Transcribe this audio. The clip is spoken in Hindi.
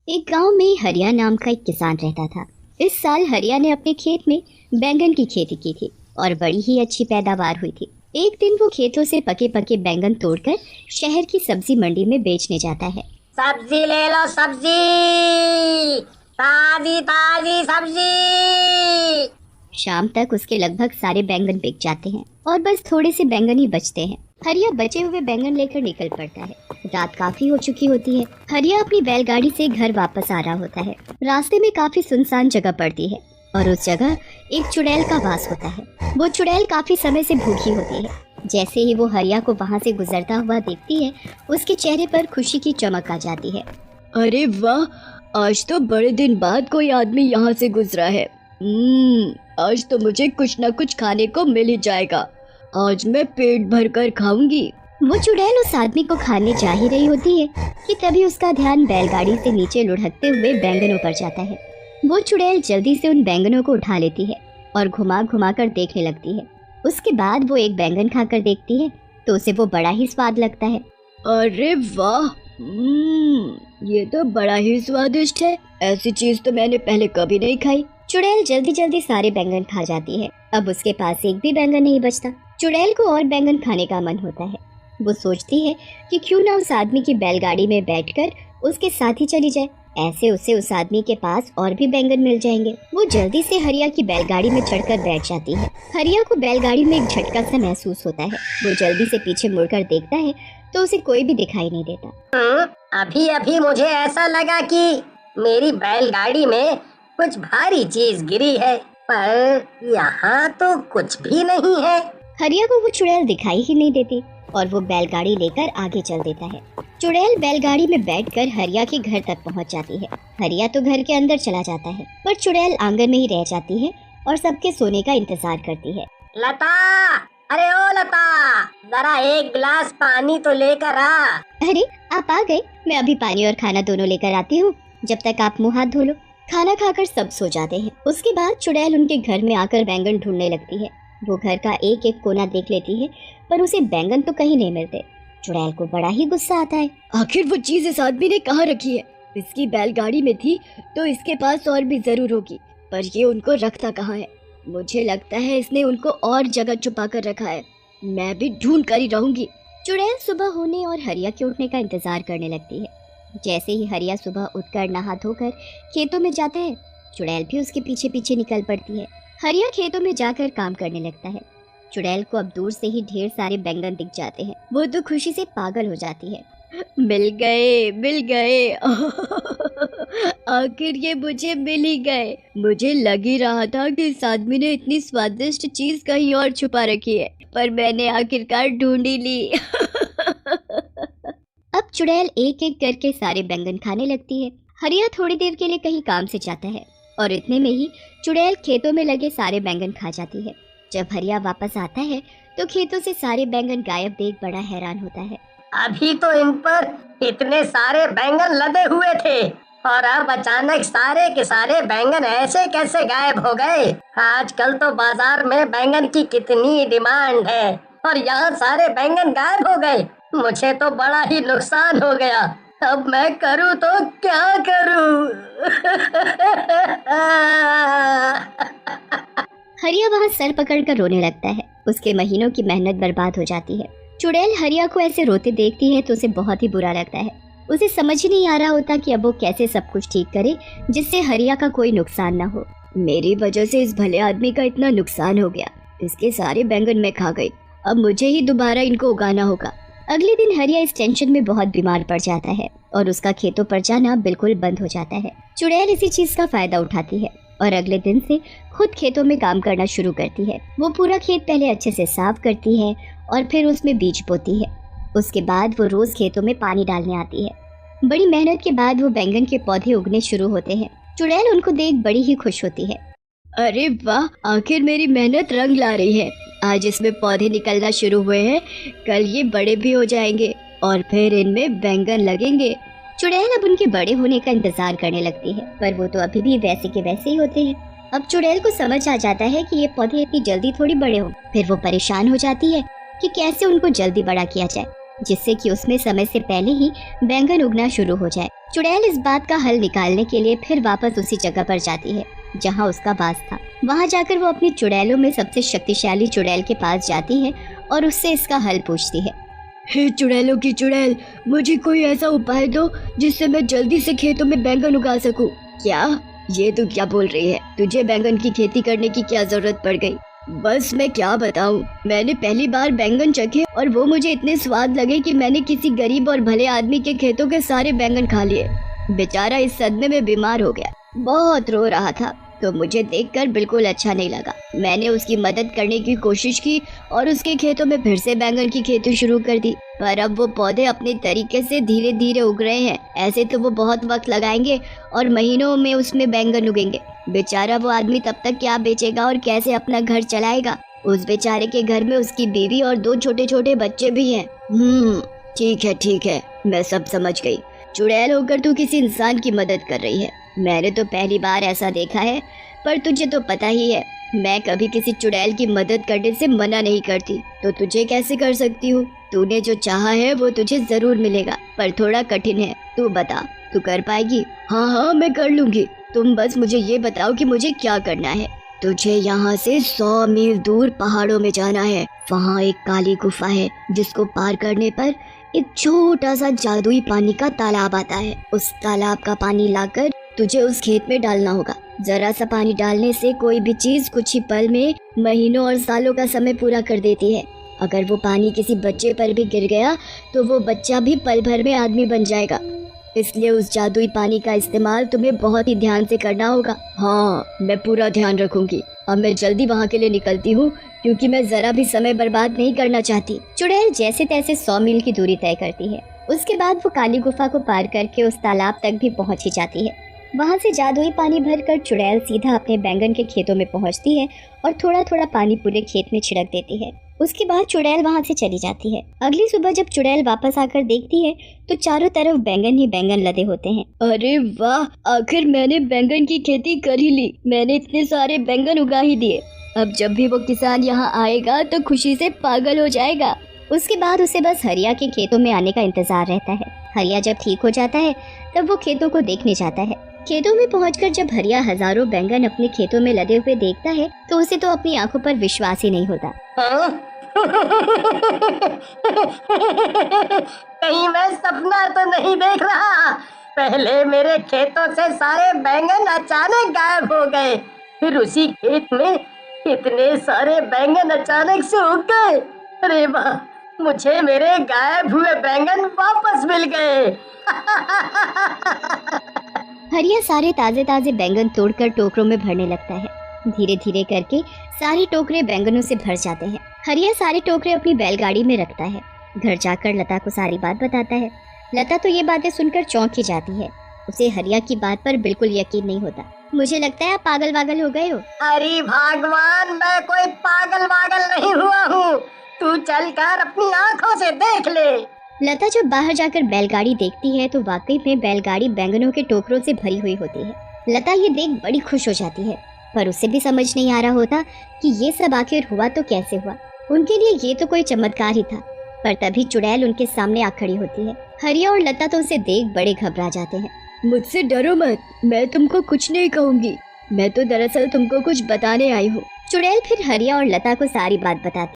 एक गांव में हरिया नाम का एक किसान रहता था। इस साल हरिया ने अपने खेत में बैंगन की खेती की थी और बड़ी ही अच्छी पैदावार हुई थी। एक दिन वो खेतों से पके पके बैंगन तोड़कर शहर की सब्जी मंडी में बेचने जाता है। सब्जी ले लो, सब्जी ताजी ताजी सब्जी। शाम तक उसके लगभग सारे बैंगन बिक जाते हैं और बस थोड़े से बैंगन ही बचते हैं। हरिया बचे हुए बैंगन लेकर निकल पड़ता है। रात काफी हो चुकी होती है। हरिया अपनी बैलगाड़ी से घर वापस आ रहा होता है। रास्ते में काफी सुनसान जगह पड़ती है और उस जगह एक चुड़ैल का वास होता है। वो चुड़ैल काफी समय से भूखी होती है। जैसे ही वो हरिया को वहाँ से गुजरता हुआ देखती है, उसके चेहरे पर खुशी की चमक आ जाती है। अरे वाह, आज तो बड़े दिन बाद कोई आदमी यहाँ से गुजरा है। आज तो मुझे कुछ न कुछ खाने को मिल ही जाएगा। आज मैं पेट भर कर खाऊंगी। वो चुड़ैल उस आदमी को खाने जा ही रही होती है कि तभी उसका ध्यान बैलगाड़ी से नीचे लुढ़कते हुए बैंगनों पर जाता है। वो चुड़ैल जल्दी से उन बैंगनों को उठा लेती है और घुमा घुमा कर देखने लगती है। उसके बाद वो एक बैंगन खाकर देखती है तो उसे वो बड़ा ही स्वाद लगता है। अरे वाह, ये तो बड़ा ही स्वादिष्ट है। ऐसी चीज तो मैंने पहले कभी नहीं खाई। चुड़ैल जल्दी जल्दी सारे बैंगन खा जाती है। अब उसके पास एक भी बैंगन नहीं बचता। चुड़ैल को और बैंगन खाने का मन होता है। वो सोचती है कि क्यों ना उस आदमी की बैलगाड़ी में बैठकर उसके साथ ही चली जाए। ऐसे उसे उस आदमी के पास और भी बैंगन मिल जाएंगे। वो जल्दी से हरिया की बैलगाड़ी में चढ़कर बैठ जाती है। हरिया को बैलगाड़ी में एक झटका सा महसूस होता है। वो जल्दी से पीछे मुड़कर देखता है तो उसे कोई भी दिखाई नहीं देता। अभी अभी मुझे ऐसा लगा कि मेरी बैलगाड़ी में कुछ भारी चीज गिरी है, पर यहाँ तो कुछ भी नहीं है। हरिया को वो चुड़ैल दिखाई ही नहीं देती और वो बैलगाड़ी लेकर आगे चल देता है। चुड़ैल बैलगाड़ी में बैठकर हरिया के घर तक पहुंच जाती है। हरिया तो घर के अंदर चला जाता है, पर चुड़ैल आंगन में ही रह जाती है और सबके सोने का इंतजार करती है। लता, अरे ओ लता, जरा एक गिलास पानी तो लेकर आ। अरे आप आ गए, मैं अभी पानी और खाना दोनों लेकर आती हूँ। जब तक आप मुंह हाथ धो लो। खाना खाकर सब सो जाते हैं। उसके बाद चुड़ैल उनके घर में आकर बैंगन ढूंढने लगती है। वो घर का एक एक कोना देख लेती है, पर उसे बैंगन तो कहीं नहीं मिलते। चुड़ैल को बड़ा ही गुस्सा आता है। आखिर वो चीज इस आदमी ने कहाँ रखी है? इसकी बैलगाड़ी में थी तो इसके पास और भी जरूर होगी, पर ये उनको रखता कहाँ है? मुझे लगता है इसने उनको और जगह छुपा कर रखा है। मैं भी ढूंढ कर ही रहूंगी। चुड़ैल सुबह होने और हरिया के उठने का इंतजार करने लगती है। जैसे ही हरिया सुबह उठकर नहा धोकर खेतों में जाता है, चुड़ैल भी उसके पीछे पीछे निकल पड़ती है। हरिया खेतों में जाकर काम करने लगता है। चुड़ैल को अब दूर से ही ढेर सारे बैंगन दिख जाते हैं। वो तो खुशी से पागल हो जाती है। मिल गए, मिल गए। आखिर ये मुझे मिल ही गए। मुझे लग ही रहा था कि इस आदमी ने इतनी स्वादिष्ट चीज कहीं और छुपा रखी है, पर मैंने आखिरकार ढूंढ ही ली। अब चुड़ैल एक एक करके सारे बैंगन खाने लगती है। हरिया थोड़ी देर के लिए कहीं काम से जाता है और इतने में ही चुड़ैल खेतों में लगे सारे बैंगन खा जाती है। जब हरिया वापस आता है तो खेतों से सारे बैंगन गायब देख बड़ा हैरान होता है। अभी तो इन पर इतने सारे बैंगन लदे हुए थे और अब अचानक सारे के सारे बैंगन ऐसे कैसे गायब हो गए? आजकल तो बाजार में बैंगन की कितनी डिमांड है और यहाँ सारे बैंगन गायब हो गए। मुझे तो बड़ा ही नुकसान हो गया। अब मैं करूँ तो क्या करूँ? हरिया वहाँ सर पकड़कर रोने लगता है। उसके महीनों की मेहनत बर्बाद हो जाती है। चुड़ैल हरिया को ऐसे रोते देखती है तो उसे बहुत ही बुरा लगता है। उसे समझ ही नहीं आ रहा होता कि अब वो कैसे सब कुछ ठीक करे जिससे हरिया का कोई नुकसान ना हो। मेरी वजह से इस भले आदमी का इतना नुकसान हो गया। इसके सारे बैंगन मैं खा गई। अब मुझे ही दोबारा इनको उगाना होगा। अगले दिन हरिया इस टेंशन में बहुत बीमार पड़ जाता है और उसका खेतों पर जाना बिल्कुल बंद हो जाता है। चुड़ैल इसी चीज का फायदा उठाती है और अगले दिन से खुद खेतों में काम करना शुरू करती है। वो पूरा खेत पहले अच्छे से साफ करती है और फिर उसमें बीज बोती है। उसके बाद वो रोज खेतों में पानी डालने आती है। बड़ी मेहनत के बाद वो बैंगन के पौधे उगने शुरू होते हैं। चुड़ैल उनको देख बड़ी ही खुश होती है। अरे वाह, आखिर मेरी मेहनत रंग ला रही है। आज इसमें पौधे निकलना शुरू हुए हैं, कल ये बड़े भी हो जाएंगे और फिर इनमें बैंगन लगेंगे। चुड़ैल अब उनके बड़े होने का इंतजार करने लगती है, पर वो तो अभी भी वैसे के वैसे ही होते हैं। अब चुड़ैल को समझ आ जाता है कि ये पौधे इतनी जल्दी थोड़ी बड़े हों। फिर वो परेशान हो जाती है कि कैसे उनको जल्दी बड़ा किया जाए। जिससे कि उसमें समय से पहले ही बैंगन उगना शुरू हो जाए। चुड़ैल इस बात का हल निकालने के लिए फिर वापस उसी जगह पर जाती है जहाँ उसका वास था। वहाँ जाकर वो अपनी चुड़ैलों में सबसे शक्तिशाली चुड़ैल के पास जाती है और उससे इसका हल पूछती है। हे चुड़ैलों की चुड़ैल, मुझे कोई ऐसा उपाय दो जिससे मैं जल्दी से खेतों में बैंगन उगा सकूं। क्या? ये तू क्या बोल रही है? तुझे बैंगन की खेती करने की क्या जरूरत पड़ गई? बस मैं क्या बताऊं, मैंने पहली बार बैंगन चखे और वो मुझे इतने स्वाद लगे कि मैंने किसी गरीब और भले आदमी के खेतों के सारे बैंगन खा लिए। बेचारा इस सदमे में बीमार हो गया, बहुत रो रहा था, तो मुझे देखकर बिल्कुल अच्छा नहीं लगा। मैंने उसकी मदद करने की कोशिश की और उसके खेतों में फिर से बैंगन की खेती शुरू कर दी, पर अब वो पौधे अपने तरीके से धीरे धीरे उग रहे हैं। ऐसे तो वो बहुत वक्त लगाएंगे और महीनों में उसमें बैंगन उगेंगे। बेचारा वो आदमी तब तक क्या बेचेगा और कैसे अपना घर चलाएगा? उस बेचारे के घर में उसकी बीवी और 2 छोटे छोटे बच्चे भी हैं। ठीक है, मैं सब समझ गई। चुड़ैल होकर तू किसी इंसान की मदद कर रही है। मैंने तो पहली बार ऐसा देखा है, पर तुझे तो पता ही है मैं कभी किसी चुड़ैल की मदद करने से मना नहीं करती, तो तुझे कैसे कर सकती हूँ? तूने जो चाहा है वो तुझे जरूर मिलेगा, पर थोड़ा कठिन है। तू बता, तू कर पाएगी? हाँ, मैं कर लूंगी। तुम बस मुझे ये बताओ कि मुझे क्या करना है। तुझे यहाँ से 100 मील दूर पहाड़ों में जाना है। वहाँ एक काली गुफा है जिसको पार करने पर एक छोटा सा जादुई पानी का तालाब आता है। उस तालाब का पानी लाकर तुझे उस खेत में डालना होगा। जरा सा पानी डालने से कोई भी चीज कुछ ही पल में महीनों और सालों का समय पूरा कर देती है। अगर वो पानी किसी बच्चे पर भी गिर गया तो वो बच्चा भी पल भर में आदमी बन जाएगा। इसलिए उस जादुई पानी का इस्तेमाल तुम्हें बहुत ही ध्यान से करना होगा। हाँ, मैं पूरा ध्यान रखूंगी। अब मैं जल्दी वहाँ के लिए निकलती हूँ, क्योंकि मैं जरा भी समय बर्बाद नहीं करना चाहती। चुड़ैल जैसे तैसे 100 मील की दूरी तय करती है। उसके बाद वो काली गुफा को पार करके उस तालाब तक भी पहुंच ही जाती है। वहां से जादुई पानी भरकर चुड़ैल सीधा अपने बैंगन के खेतों में पहुंचती है और थोड़ा थोड़ा पानी पूरे खेत में छिड़क देती है। उसके बाद चुड़ैल वहां से चली जाती है। अगली सुबह जब चुड़ैल वापस आकर देखती है तो चारों तरफ बैंगन ही बैंगन लदे होते हैं। अरे वाह, आखिर मैंने बैंगन की खेती कर ही ली। मैंने इतने सारे बैंगन उगा ही दिए। अब जब भी वो किसान यहाँ आएगा तो खुशी से पागल हो जाएगा। उसके बाद उसे बस हरिया के खेतों में आने का इंतजार रहता है। हरिया जब ठीक हो जाता है तब वो खेतों को देखने जाता है। खेतों में पहुंचकर जब हरिया हजारों बैंगन अपने खेतों में लदे हुए देखता है तो उसे तो अपनी आंखों पर विश्वास ही नहीं होता। कहीं मैं सपना तो नहीं देख रहा। पहले मेरे खेतों से सारे बैंगन अचानक गायब हो गए, फिर उसी खेत में इतने सारे बैंगन अचानक से उग गए। अरे वाह, मुझे मेरे गायब हुए बैंगन वापस मिल गए। हरिया सारे ताजे ताजे बैंगन तोड़कर टोकरों में भरने लगता है। धीरे धीरे करके सारे टोकरे बैंगनों से भर जाते हैं। हरिया सारे टोकरे अपनी बैलगाड़ी में रखता है। घर जाकर लता को सारी बात बताता है। लता तो ये बातें सुनकर चौंक ही जाती है। उसे हरिया की बात पर बिल्कुल यकीन नहीं होता। मुझे लगता है आप पागल वागल हो गए हो। अरे भगवान, मैं कोई पागल वागल नहीं हुआ हूँ। तू चलकर अपनी आँखों से देख ले। लता जब बाहर जाकर बैलगाड़ी देखती है तो वाकई में बैलगाड़ी बैंगनों के टोकरों से भरी हुई होती है। लता ये देख बड़ी खुश हो जाती है, पर उसे भी समझ नहीं आ रहा होता कि ये सब आखिर हुआ तो कैसे हुआ। उनके लिए ये तो कोई चमत्कार ही था। पर तभी चुड़ैल उनके सामने आ खड़ी होती है। हरिया और लता तो उसे देख बड़े घबरा जाते हैं। मुझसे डरो मत, मैं तुमको कुछ नहीं कहूँगी। मैं तो दरअसल तुमको कुछ बताने आई हूँ। चुड़ैल फिर हरिया और लता को सारी बात बताती